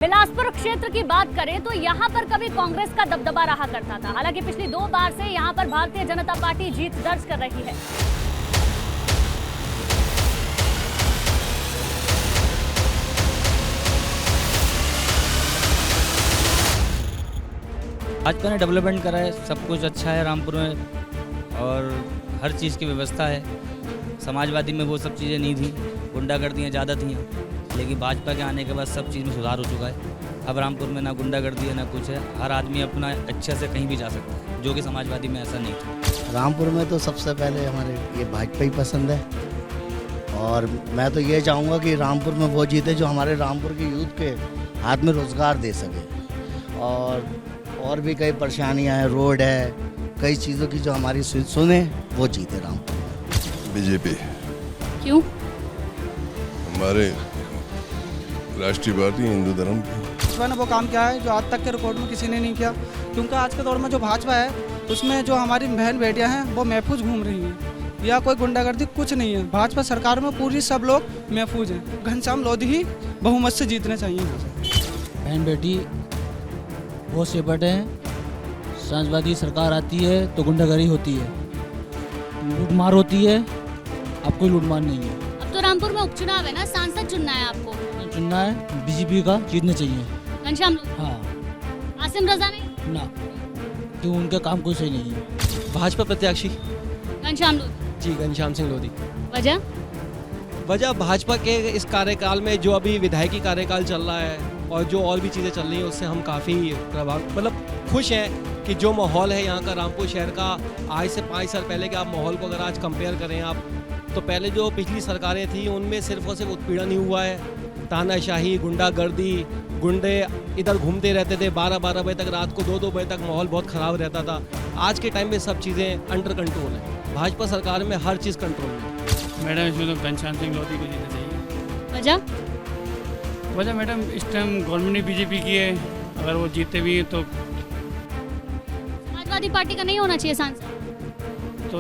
बिलासपुर क्षेत्र की बात करें तो यहां पर कभी कांग्रेस का दबदबा रहा करता था। हालांकि पिछली 2 बार से यहां पर भारतीय जनता पार्टी जीत दर्ज कर रही है। भाजपा ने डेवलपमेंट करा है, सब कुछ अच्छा है रामपुर में और हर चीज़ की व्यवस्था है। समाजवादी में वो सब चीज़ें नहीं थी, गुंडागर्दियाँ ज़्यादा थी, लेकिन भाजपा के आने के बाद सब चीज़ में सुधार हो चुका है। अब रामपुर में ना गुंडागर्दी है ना कुछ है, हर आदमी अपना अच्छे से कहीं भी जा सकता है, जो कि समाजवादी में ऐसा नहीं था। रामपुर में तो सबसे पहले हमारे ये भाजपा ही पसंद है और मैं तो ये चाहूँगा कि रामपुर में वो जीते जो हमारे रामपुर के यूथ के हाथ में रोज़गार दे सके। और भी कई परेशानियाँ हैं, रोड है, कई चीज़ों की जो हमारी सुने वो जीते रामपुर में। बीजेपी। क्यों? हमारे राष्ट्रीय पार्टी हिंदू धर्म की। भाजपा ने वो काम किया है जो आज तक के रिकॉर्ड में किसी ने नहीं किया, क्योंकि आज के दौर में जो भाजपा है उसमें जो हमारी बहन बेटियां हैं वो महफूज घूम रही हैं, या कोई गुंडागर्दी कुछ नहीं है। भाजपा सरकार में पूरी सब लोग महफूज हैं। घनश्याम लोधी ही बहुमत से जीतने चाहिए। बहन बेटी बहुत सेपट हैं। समाजवादी सरकार आती है तो गुंडागर्दी होती है, लूटमार होती है। अब कोई लूटमार नहीं है। अब तो रामपुर में उपचुनाव है ना, सांसद चुनना है आपको। चुनना है बीजेपी का, जीतने चाहिए। घनश्याम हाँ। आसिम रजा नहीं ना, क्यों? उनका काम कोई सही नहीं है। भाजपा प्रत्याशी घनश्याम लोधी। जी घनश्याम सिंह लोधी। वजह भाजपा के इस कार्यकाल में जो अभी विधायकी कार्यकाल चल रहा है और जो और भी चीज़ें चल रही हैं उससे हम काफ़ी खुश हैं कि जो माहौल है यहाँ का रामपुर शहर का, आज से 5 साल पहले के आप माहौल को अगर आज कंपेयर करें आप, तो पहले जो पिछली सरकारें थी उनमें सिर्फ और सिर्फ उत्पीड़न ही हुआ है। तानाशाही, गुंडागर्दी, गुंडे इधर घूमते रहते थे, 12-12 बजे तक, रात को 2-2 बजे तक माहौल बहुत ख़राब रहता था। आज के टाइम में सब चीज़ें अंडर कंट्रोल है। भाजपा सरकार में हर चीज़ कंट्रोल में। मैडम इसमें तो घनश्याम सिंह लोधी को जीतना चाहिए। वजह मैडम इस टाइम गवर्नमेंट ने बीजेपी की है, अगर वो जीतते भी हैं तो समाजवादी पार्टी का नहीं होना चाहिए सांसद।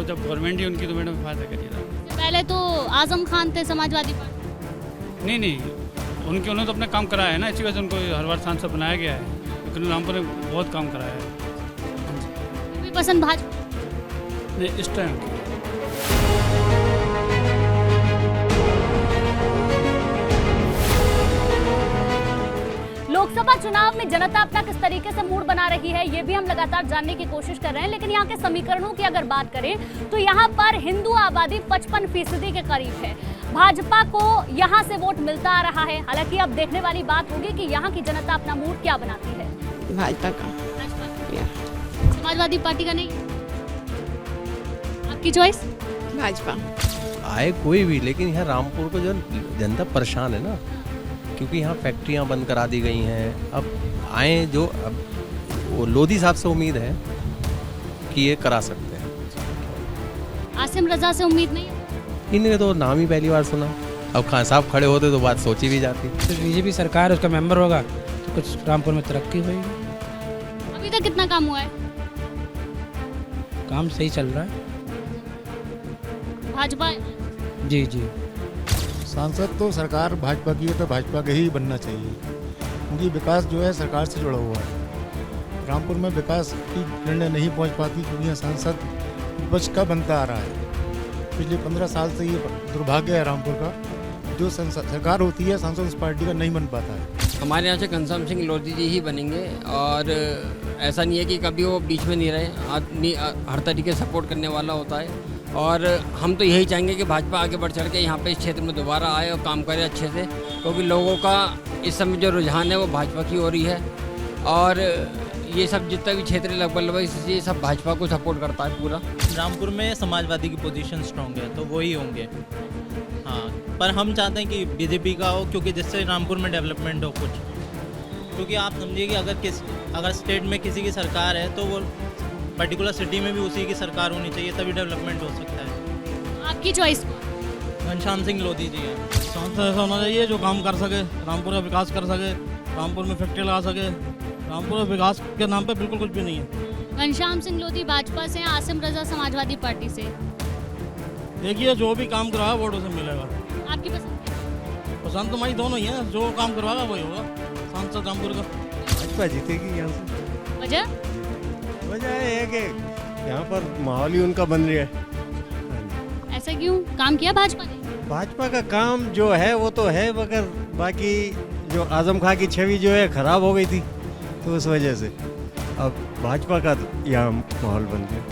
जब गवर्नमेंट ही उनकी तो मैडम फायदा करिएगा। पहले तो आजम खान थे समाजवादी पार्टी। नहीं, उन्होंने तो अपना काम कराया है ना, इसी वजह से उनको हर बार सांसद बनाया गया है, लेकिन रामपुर ने बहुत काम कराया है। भी पसंद भाजपा नहीं इस टाइम। लोकसभा चुनाव में जनता अपना किस तरीके से मूड बना रही है, ये भी हम लगातार जानने की कोशिश कर रहे हैं। लेकिन यहाँ के समीकरणों की अगर बात करें तो यहाँ पर हिंदू आबादी 55% के करीब है। भाजपा को यहाँ से वोट मिलता आ रहा है। हालांकि अब देखने वाली बात होगी कि यहाँ की जनता अपना मूड क्या बनाती है। भाजपा का। समाजवादी पार्टी का नहीं? आपकी चॉइस? भाजपा। आए कोई भी, लेकिन यहाँ रामपुर को जो जनता परेशान है ना, क्योंकि यहाँ फैक्ट्रियाँ बंद करा दी गई हैं। अब आए जो, अब वो लोधी साहब से उम्मीद है कि ये करा सकते हैं। आसिम रजा से उम्मीद नहीं है? इनके तो नाम ही पहली बार सुना। अब खान साहब खड़े होते तो बात सोची भी जाती। तो बीजेपी सरकार उसका मेंबर होगा तो कुछ रामपुर में तरक्की होगी। अभी तक कितना काम हुआ है? काम सही चल रहा है। भाजपा? जी। सांसद तो सरकार भाजपा की है तो भाजपा के ही बनना चाहिए, क्योंकि विकास जो है सरकार से जुड़ा हुआ है। रामपुर में विकास की निर्णय नहीं पहुंच पाती क्योंकि यहाँ सांसद विपक्ष का बनता आ रहा है। पिछले 15 साल से ये दुर्भाग्य है रामपुर का, जो सरकार होती है सांसद उस पार्टी का नहीं बन पाता है। हमारे यहाँ से घनश्याम सिंह लोधी जी ही बनेंगे और ऐसा नहीं है कि कभी वो बीच में नहीं रहे। आदमी हर तरीके से सपोर्ट करने वाला होता है और हम तो यही चाहेंगे कि भाजपा आगे बढ़ चढ़ के यहाँ पे इस क्षेत्र में दोबारा आए और काम करे अच्छे से, क्योंकि लोगों का इस समय जो रुझान है वो भाजपा की ओर ही है। और ये सब जितना भी क्षेत्र लगभग ये सब भाजपा को सपोर्ट करता है पूरा। रामपुर में समाजवादी की पोजीशन स्ट्रांग है तो वही होंगे। हाँ, पर हम चाहते हैं कि बीजेपी का हो, क्योंकि जिससे रामपुर में डेवलपमेंट हो कुछ। क्योंकि आप समझिए कि अगर स्टेट में किसी की सरकार है तो वो पर्टिकुलर सिटी में भी उसी की सरकार होनी चाहिए, तभी डेवलपमेंट हो सकता है। आपकी चॉइस? घनश्याम सिंह लोधी जी है। सांसद ऐसा होना चाहिए जो काम कर सके, रामपुर का विकास कर सके, रामपुर में फैक्ट्री लगा सके। रामपुर में विकास के नाम पे बिल्कुल कुछ भी नहीं है। घनश्याम सिंह लोधी भाजपा से, आसिम रजा समाजवादी पार्टी से। देखिए जो भी काम करवाया वोट उसे मिलेगा। आपकी पसंद? पसंद तो हमारी दोनों ही है, जो काम करवाएगा वही होगा। सांसद रामपुर का? भाजपा जीतेगी यहाँ से। वजह है कि यहाँ पर माहौल ही उनका बन रहा है। ऐसा क्यों? काम किया भाजपा ने? भाजपा का काम जो है वो तो है, मगर बाकी जो आजम खां की छवि जो है खराब हो गई थी, तो उस वजह से अब भाजपा का यहाँ माहौल बन गया।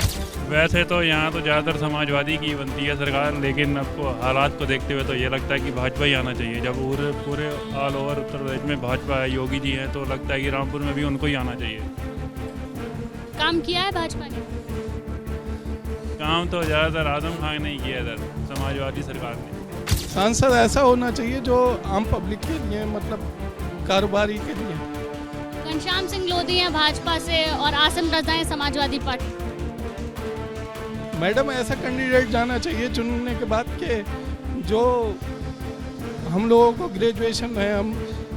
वैसे तो यहाँ तो ज़्यादातर समाजवादी की बनती है सरकार, लेकिन आपको हालात को देखते हुए तो ये लगता है कि भाजपा ही आना चाहिए। जब पूरे ऑल ओवर उत्तर प्रदेश में भाजपा है, योगी जी हैं, तो लगता है कि रामपुर में भी उनको ही आना चाहिए। काम किया है भाजपा ने? काम तो ज़्यादातर आजम खान ने ही किया इधर, समाजवादी सरकार ने। सांसद ऐसा होना चाहिए जो आम पब्लिक के लिए, मतलब कारोबारी के लिए। घनश्याम सिंह लोधी हैं भाजपा से और आसिम रजा हैं समाजवादी पार्टी। मैडम ऐसा कैंडिडेट जाना चाहिए चुनने के बाद के जो हम लोगों को ग्रेजुएशन है, हम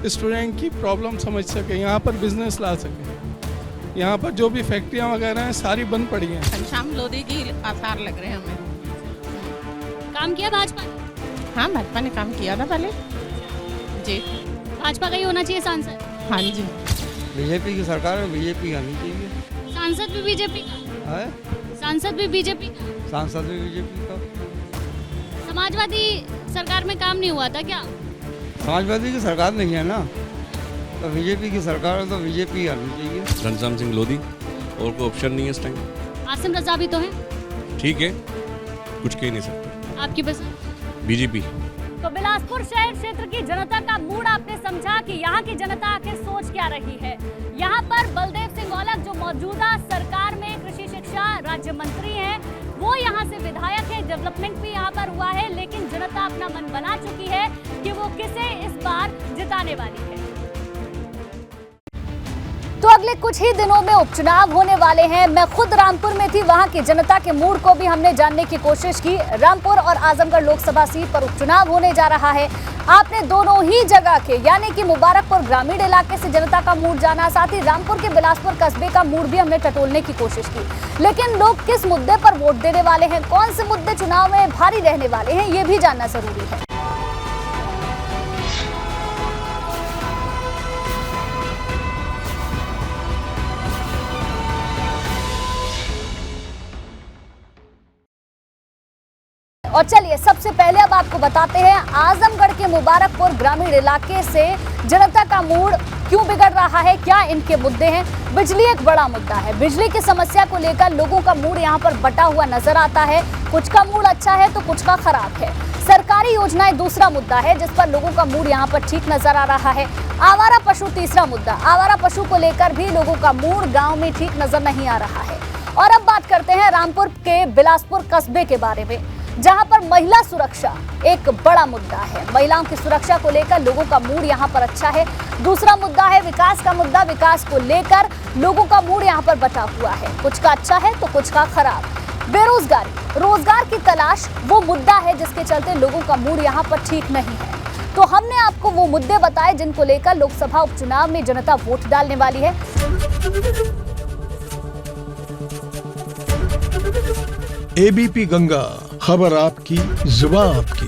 स्टूडेंट की प्रॉब्लम समझ सके, यहाँ पर बिजनेस ला सके। यहाँ पर जो भी फैक्ट्रियाँ वगैरह हैं सारी बंद पड़ी हैं। घनश्याम लोधी की आसार लग रहे हैं हमें। काम किया भाजपा ने? हाँ, भाजपा ने काम किया था पहले जी। भाजपा का ही होना चाहिए सांसद? हाँ जी। बीजेपी की सरकार है, बीजेपी आनी चाहिए। सांसद भी बीजेपी का है? सांसद भी बीजेपी का? सांसद भी बीजेपी का। समाजवादी सरकार में काम नहीं हुआ था क्या? समाजवादी की सरकार नहीं है ना, तो बीजेपी की सरकार है, तो बीजेपी आनी चाहिए। घनश्याम सिंह लोधी, और कोई ऑप्शन नहीं है इस टाइम। आसिम रजा भी तो है। ठीक है, कुछ कह नहीं सकते। आपकी पसंद? बीजेपी। तो बिलासपुर शहर क्षेत्र की जनता का मूड आपने समझा कि यहाँ की जनता आखिर सोच क्या रही है। यहाँ पर बलदेव सिंह औलख जो मौजूदा सरकार में कृषि शिक्षा राज्य मंत्री हैं, वो यहाँ से विधायक है। डेवलपमेंट भी यहाँ पर हुआ है, लेकिन जनता अपना मन बना चुकी है कि वो किसे इस बार जिताने वाली है। तो अगले कुछ ही दिनों में उपचुनाव होने वाले हैं। मैं खुद रामपुर में थी, वहां की जनता के मूड को भी हमने जानने की कोशिश की। रामपुर और आजमगढ़ लोकसभा सीट पर उपचुनाव होने जा रहा है। आपने दोनों ही जगह के यानी कि मुबारकपुर ग्रामीण इलाके से जनता का मूड जाना, साथ ही रामपुर के बिलासपुर कस्बे का मूड भी हमने टटोलने की कोशिश की। लेकिन लोग किस मुद्दे पर वोट देने वाले हैं, कौन से मुद्दे चुनाव में भारी रहने वाले हैं, ये भी जानना जरूरी है। और चलिए सबसे पहले अब आपको बताते हैं आजमगढ़ के मुबारकपुर ग्रामीण इलाके से जनता का मूड क्यों बिगड़ रहा है, क्या इनके मुद्दे हैं। बिजली एक बड़ा मुद्दा है। बिजली की समस्या को लेकर लोगों का मूड यहाँ पर बटा हुआ नजर आता है। कुछ का मूड अच्छा है तो कुछ का खराब है। सरकारी योजनाएं दूसरा मुद्दा है जिस पर लोगों का मूड यहाँ पर ठीक नजर आ रहा है। आवारा पशु तीसरा मुद्दा। आवारा पशु को लेकर भी लोगों का मूड गाँव में ठीक नजर नहीं आ रहा है। और अब बात करते हैं रामपुर के बिलासपुर कस्बे के बारे में, जहां पर महिला सुरक्षा एक बड़ा मुद्दा है। महिलाओं की सुरक्षा को लेकर लोगों का मूड यहां पर अच्छा है। दूसरा मुद्दा है विकास का मुद्दा। विकास को लेकर लोगों का मूड यहां पर बटा हुआ है। कुछ का अच्छा है तो कुछ का खराब। बेरोजगारी, रोजगार की तलाश वो मुद्दा है जिसके चलते लोगों का मूड यहां पर ठीक नहीं है। तो हमने आपको वो मुद्दे बताए जिनको लेकर लोकसभा उपचुनाव में जनता वोट डालने वाली है। एबीपी गंगा, खबर आपकी, जुबान आपकी।